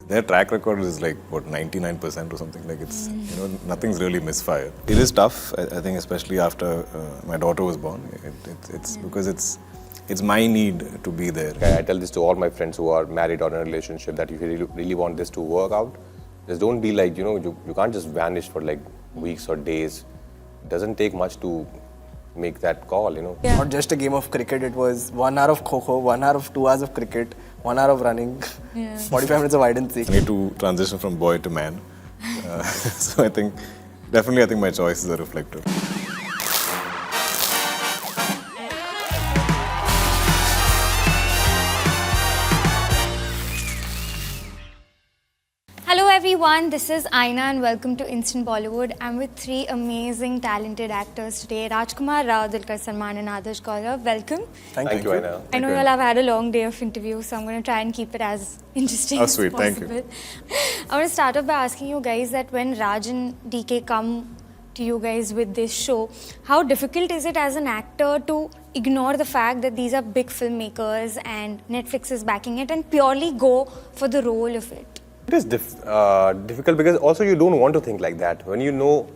their track record is like, what, 99% or something. Like it's, nothing's really misfired. It is tough, I think, especially after my daughter was born. It's because it's my need to be there. I tell this to all my friends who are married or in a relationship, that if you really want this to work out, just don't be like, you can't just vanish for like weeks or days. It doesn't take much to make that call, Yeah. Not just a game of cricket, it was 1 hour of kho-kho, 1 hour of 2 hours of cricket, 1 hour of running, 45 minutes of hide and seek. I need to transition from boy to man. So I think my choices are reflective. Hello everyone, this is Aina and welcome to Instant Bollywood. I'm with three amazing, talented actors today. Rajkummar Rao, Dulquer Salmaan and Adarsh Gourav. Welcome. Thank you, Aina. I know you all have had a long day of interviews, so I'm going to try and keep it as interesting as sweet. possible. Thank you. I want to start off by asking you guys that when Raj and DK come to you guys with this show, how difficult is it as an actor to ignore the fact that these are big filmmakers and Netflix is backing it and purely go for the role of it? It is difficult because also you don't want to think like that. When you know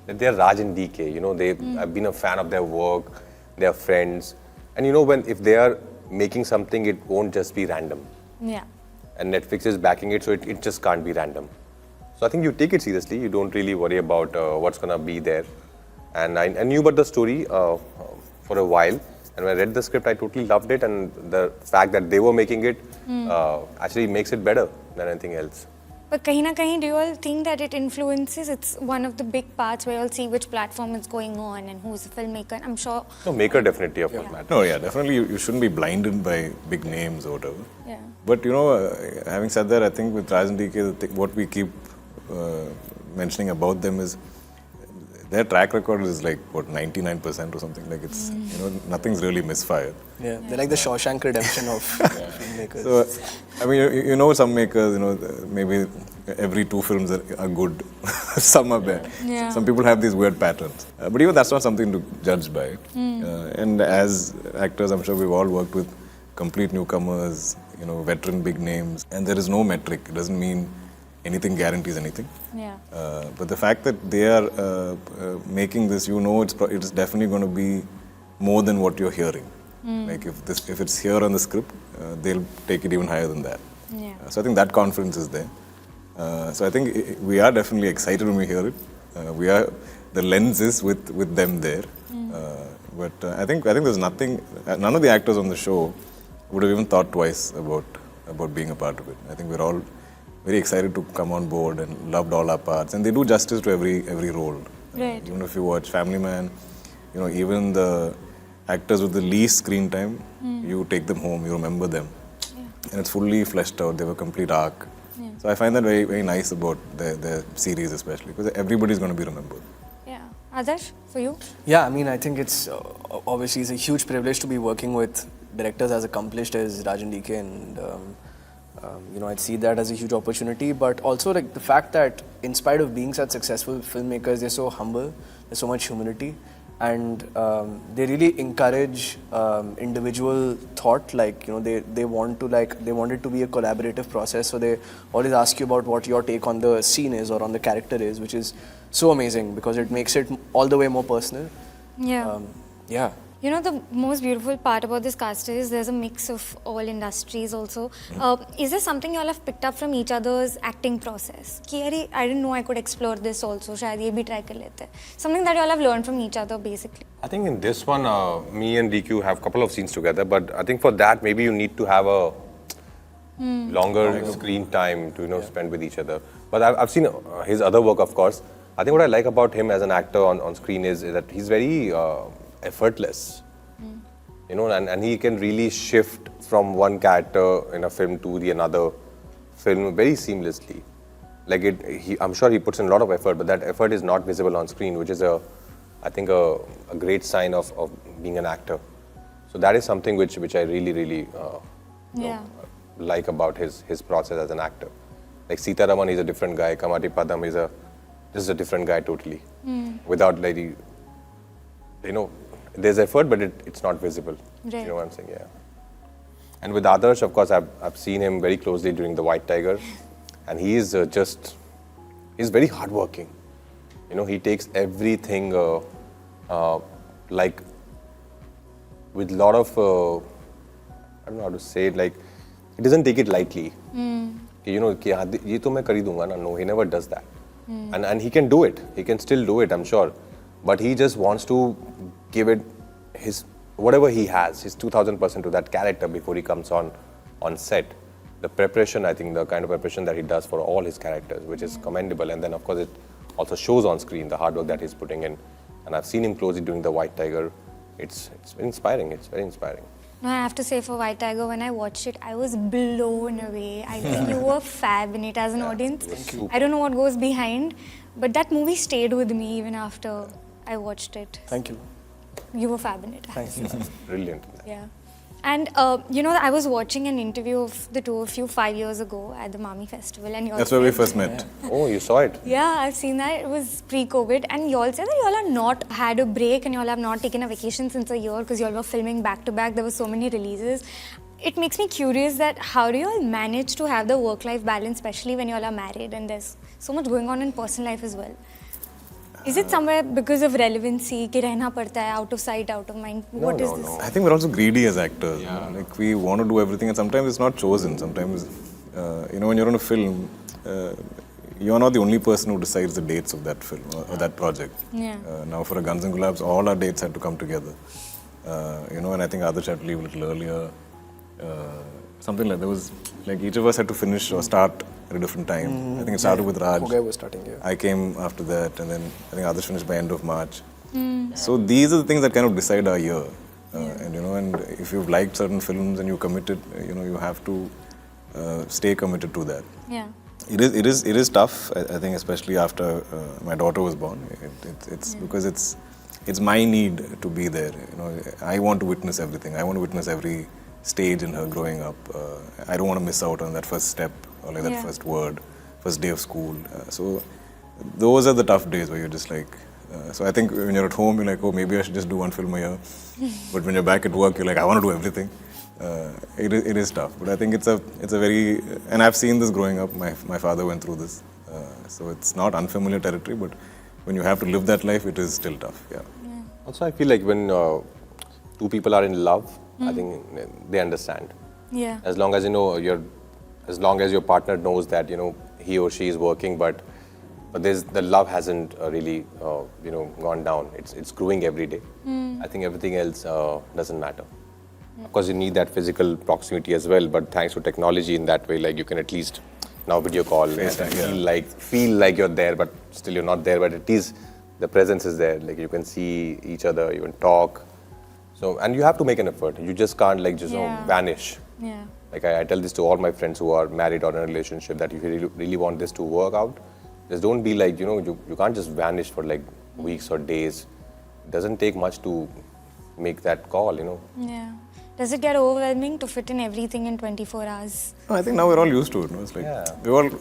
that they're Raj and DK, they have been a fan of their work, they're friends. And if they are making something, it won't just be random. Yeah. And Netflix is backing it, so it just can't be random. So I think you take it seriously. You don't really worry about what's going to be there. And I knew about the story for a while. And when I read the script, I totally loved it. And the fact that they were making it actually makes it better than anything else. But kahin na kahin, do you all think that it influences? It's one of the big parts where you all see which platform it's going on and who's the filmmaker. I'm sure. No, maker definitely, of course, matters. No, yeah, definitely you shouldn't be blinded by big names or whatever. Yeah. But having said that, I think with Raj and DK, what we keep mentioning about them is their track record is like, what, 99% or something. Like it's, nothing's really misfired. Yeah, they're like the Shawshank Redemption of filmmakers. So, I mean, some makers, maybe every 2 films are good, some are bad. Yeah. Some people have these weird patterns. But even that's not something to judge by. And as actors, I'm sure we've all worked with complete newcomers, veteran big names. And there is no metric. It doesn't mean anything guarantees anything. Yeah. But the fact that they are making this, it's definitely going to be more than what you're hearing. Like if it's here on the script, they'll take it even higher than that. Yeah. So I think that confidence is there. So I think we are definitely excited when we hear it. The lens is with them there. But I think there's nothing. None of the actors on the show would have even thought twice about being a part of it. I think we're all very excited to come on board and loved all our parts, and they do justice to every role. Right. Even if you watch Family Man, even the actors with the least screen time, you take them home, you remember them, and it's fully fleshed out. They have a complete arc. Yeah. So I find that very, very nice about their series, especially because everybody's going to be remembered. Yeah. Adarsh, for you? Yeah, I mean, I think it's obviously it's a huge privilege to be working with directors as accomplished as Raj and DK, and I'd see that as a huge opportunity. But also, like the fact that in spite of being such successful filmmakers, they're so humble. There's so much humility, and they really encourage individual thought. Like they want it to be a collaborative process. So they always ask you about what your take on the scene is or on the character is, which is so amazing because it makes it all the way more personal. Yeah. Yeah. The most beautiful part about this cast is there's a mix of all industries also. Is there something you all have picked up from each other's acting process? I didn't know I could explore this also. Shayad ye bhi try kar lete. Something that you all have learned from each other, basically. I think in this one, me and DQ have a couple of scenes together, but I think for that, maybe you need to have a longer screen time to spend with each other. But I've seen his other work, of course. I think what I like about him as an actor on screen is that he's very effortless, and he can really shift from one character in a film to the another film very seamlessly. Like I'm sure he puts in a lot of effort, but that effort is not visible on screen, which is I think a great sign of being an actor. So that is something which I really like about his process as an actor. Like Sita Raman is a different guy. Kamati Padam is just a different guy totally. Without there's effort, but it's not visible. Right. You know what I'm saying? Yeah. And with Adarsh, of course, I've seen him very closely during The White Tiger. and he is he's very hardworking. You know, he takes everything like with a lot of I don't know how to say it, like he doesn't take it lightly. You know, कि हाँ, ये तो मैं कर ही दूंगा ना. No, he never does that. And he can do it. He can still do it, I'm sure. But he just wants to give it his whatever he has, his 2000% to that character before he comes on set. The preparation, I think, the kind of preparation that he does for all his characters, which is commendable. And then, of course, it also shows on screen the hard work that he's putting in. And I've seen him closely doing the White Tiger. It's inspiring. It's very inspiring. No, I have to say for White Tiger, when I watched it, I was blown away. I think you were fab in it as an audience. I don't know what goes behind, but that movie stayed with me even after I watched it. Thank you. You were fab in it. Thank you. Brilliant. Yeah. And, you know, I was watching an interview of the two of you 5 years ago at the Mami Festival. And you all That's where we said- first met. Oh, you saw it? Yeah, I've seen that. It was pre-COVID. And you all said that you all have not had a break and you all have not taken a vacation since a year because you all were filming back-to-back. There were so many releases. It makes me curious that how do you all manage to have the work-life balance, especially when you all are married and there's so much going on in personal life as well? Is it somewhere because of relevancy, कि रहना पड़ता है, out of sight, out of mind? What is this? I think we're also greedy as actors. Yeah. Like we want to do everything, and sometimes it's not chosen. Sometimes, you know, when you're on a film, you're not the only person who decides the dates of that film or that project. Yeah. Now, for a Guns Gulaab, all our dates had to come together. You know, and I think Adarsh had to leave a little earlier. Something like there was like each of us had to finish or start at a different time. I think it started with Raj. Hogai was starting here. I came after that, and then I think Adarsh finished by end of March. So these are the things that kind of decide our year. And you know, and if you've liked certain films and you committed, you know, you have to stay committed to that. Yeah. It is tough. I think especially after my daughter was born. It's because it's my need to be there. You know, I want to witness everything. I want to witness every stage in her growing up. I don't want to miss out on that first step or like that first word, first day of school. So those are the tough days where you're just like. So I think when you're at home, you're like, oh, maybe I should just do one film a year. But when you're back at work, you're like, I want to do everything. It is tough, but I think it's a very, and I've seen this growing up. My father went through this, so it's not unfamiliar territory. But when you have to live that life, it is still tough. Yeah. Also, I feel like when two people are in love, I think they understand. Yeah. As long as you know as long as your partner knows that you know he or she is working, but the love hasn't really gone down. It's growing every day. I think everything else doesn't matter. Of course, you need that physical proximity as well, but thanks to technology in that way, like you can at least now video call and feel like you're there, but still you're not there, but at least the presence is there. Like you can see each other, you can talk. So, and you have to make an effort. You just can't like just vanish. Yeah. Like I tell this to all my friends who are married or in a relationship that if you really want this to work out, just don't be like, you can't just vanish for like weeks or days. It doesn't take much to make that call, Yeah. Does it get overwhelming to fit in everything in 24 hours? No, I think now we're all used to it. No? It's like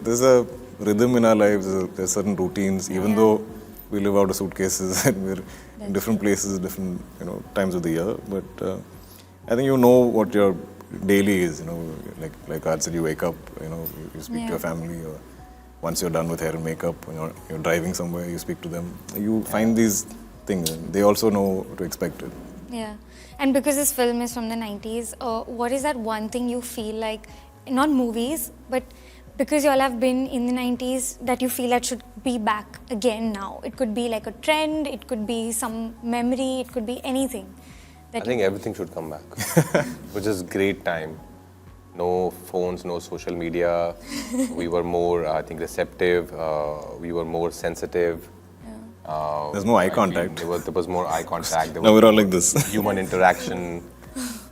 there's a rhythm in our lives. There's certain routines, even though we live out of suitcases and we're in different places, different times of the year. But I think you know what your daily is. Like Raj said, you wake up. You speak to your family. Or once you're done with hair and makeup, you're driving somewhere. You speak to them. You find these things. And they also know to expect it. Yeah. And because this film is from the 90s, what is that one thing you feel like, not movies, but because you all have been in the 90s, that you feel that should be back again now? It could be like a trend, it could be some memory, it could be anything. I think everything should come back, which is great time. No phones, no social media. We were more, I think, receptive. We were more sensitive. There's more eye contact. There was more eye contact. Now we're all like this. Human interaction.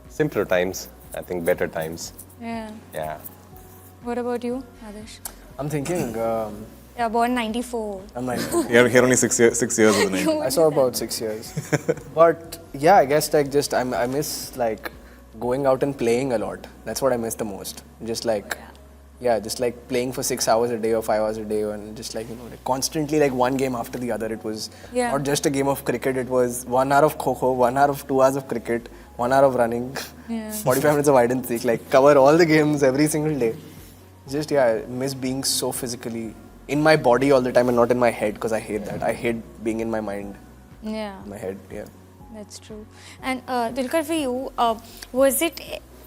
Simpler times. I think better times. Yeah. Yeah. What about you, Adarsh? I'm thinking. Yeah, born 94. I'm like. Here only 6 years of the 90s. I saw about 6 years. But yeah, I guess like just I miss like going out and playing a lot. That's what I miss the most. Just like. Yeah, just like playing for 6 hours a day or 5 hours a day, and just like like constantly like one game after the other. It was not just a game of cricket. It was 1 hour of kho-kho, 1 hour of 2 hours of cricket, 1 hour of running, 45 minutes of hide and seek. Like cover all the games every single day. Just, I miss being so physically in my body all the time and not in my head, because I hate that. I hate being in my mind, Yeah. my head, yeah. That's true. And Dulquer, for you,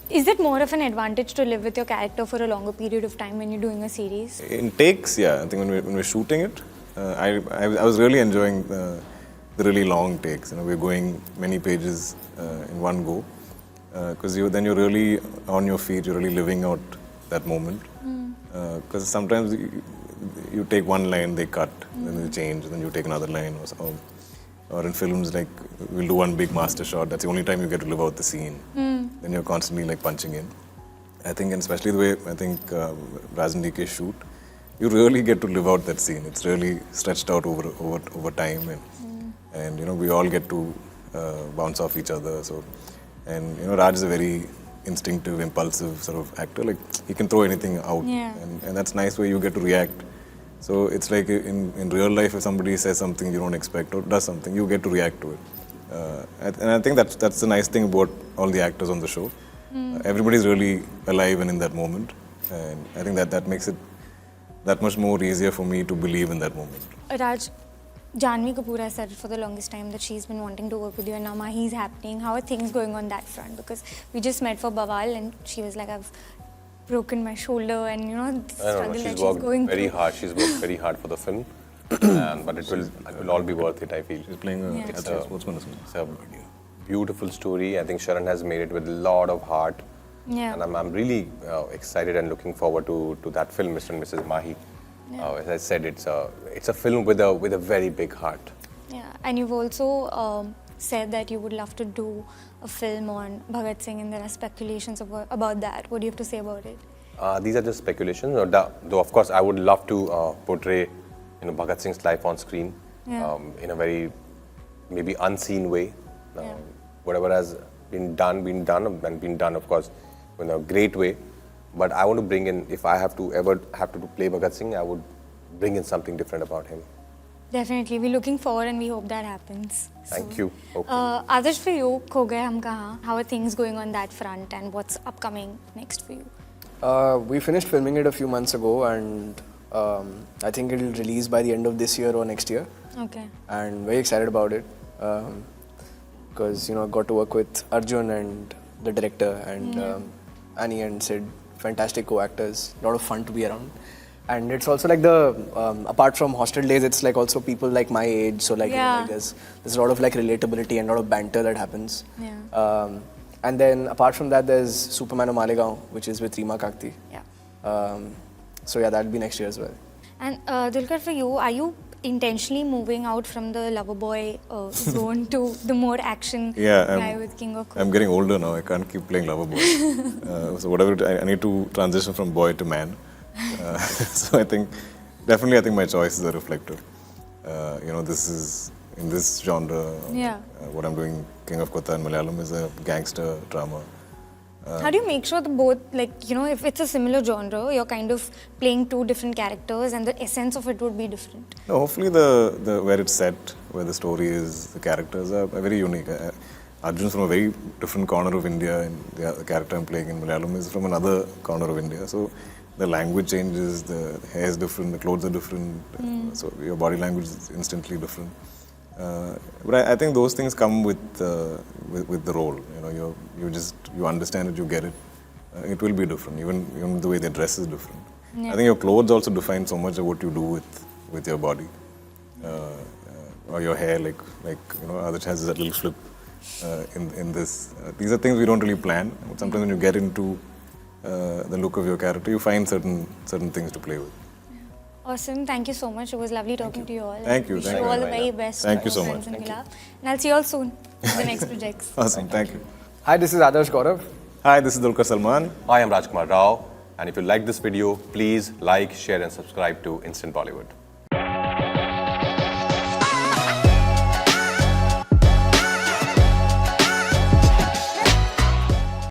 is it more of an advantage to live with your character for a longer period of time when you're doing a series? In takes, yeah. I think when we're shooting it, I was really enjoying the really long takes. We're going many pages in one go, because then you're really on your feet. You're really living out that moment. Because sometimes you take one line, they cut, then they change, then you take another line, or in films like we'll do one big master shot. That's the only time you get to live out the scene. Then you're constantly like punching in. I think, and especially the way I think Raj and DK shoot, you really get to live out that scene. It's really stretched out over time, and we all get to bounce off each other. So, and Raj is a very instinctive, impulsive sort of actor. Like he can throw anything out, and that's nice where you get to react. So it's like in real life, if somebody says something you don't expect or does something, you get to react to it. And I think that's the nice thing about all the actors on the show. Everybody's really alive and in that moment, and I think that makes it that much more easier for me to believe in that moment. Raj, Janvi Kapoor has said for the longest time that she's been wanting to work with you, and now Mahi's happening. How are things going on that front? Because we just met for Bawal, and she was like, I've broken my shoulder, and the struggle that she's going very through. hard. She's worked very hard for the film, but it will all be worth it, I feel. She's playing a sportsman. It's a beautiful story. I think Sharan has made it with a lot of heart. Yeah. And I'm really excited and looking forward to that film, Mr. and Mrs. Mahi. As I said, it's a film with a very big heart. Yeah, and you've also said that you would love to do a film on Bhagat Singh, and there are speculations about that. What do you have to say about it? These are just speculations. Though of course I would love to portray Bhagat Singh's life on screen in a very maybe unseen way. Whatever has been done of course in a great way. But I want to bring in, if I ever have to play Bhagat Singh, I would bring in something different about him. Definitely, we're looking forward and we hope that happens. Thank you. Adarsh, for you, Kho Gaye Hum Kahan, how are things going on that front and what's upcoming next for you? We finished filming it a few months ago, and I think it'll release by the end of this year or next year. Okay. And very excited about it, because I got to work with Arjun and the director, and Annie and Sid, fantastic co-actors, a lot of fun to be around. And it's also like apart from hostel days, it's like also people like my age, so like, there's a lot of like relatability and a lot of banter that happens. And then apart from that, there's Superman of Malegaon, which is with Reema Kakti. So that'll be next year as well. And Dulquer, for you, are you intentionally moving out from the Loverboy zone to the more action guy with King of Cool? I'm getting older now. I can't keep playing Loverboy. So whatever, I need to transition from boy to man. So I think my choices are reflective. This is in this genre. What I'm doing, King of Kotha in Malayalam, is a gangster drama. How do you make sure that both, if it's a similar genre, you're kind of playing two different characters and the essence of it would be different? No, hopefully the where it's set, where the story is, the characters are very unique. Arjun's from a very different corner of India, and the character I'm playing in Malayalam is from another corner of India. So the language changes, the hair is different, the clothes are different, so your body language is instantly different. But I think those things come with the role. You understand it, you get it. It will be different. Even the way they dress is different. I think your clothes also define so much of what you do with your body, or your hair. Like Adarsh has that little flip in this. These are things we don't really plan. But sometimes when you get into the look of your character, you find certain things to play with. Awesome. Thank you so much. It was lovely talking to you all. Thank you. Wish you all the very best. Thank you so much. Guns Gulaab. And I'll see you all soon in the next projects. Awesome. Thank you. Hi, this is Adarsh Gourav. Hi, this is Dulquer Salmaan. Hi, I'm Rajkummar Rao. And if you like this video, please like, share and subscribe to Instant Bollywood.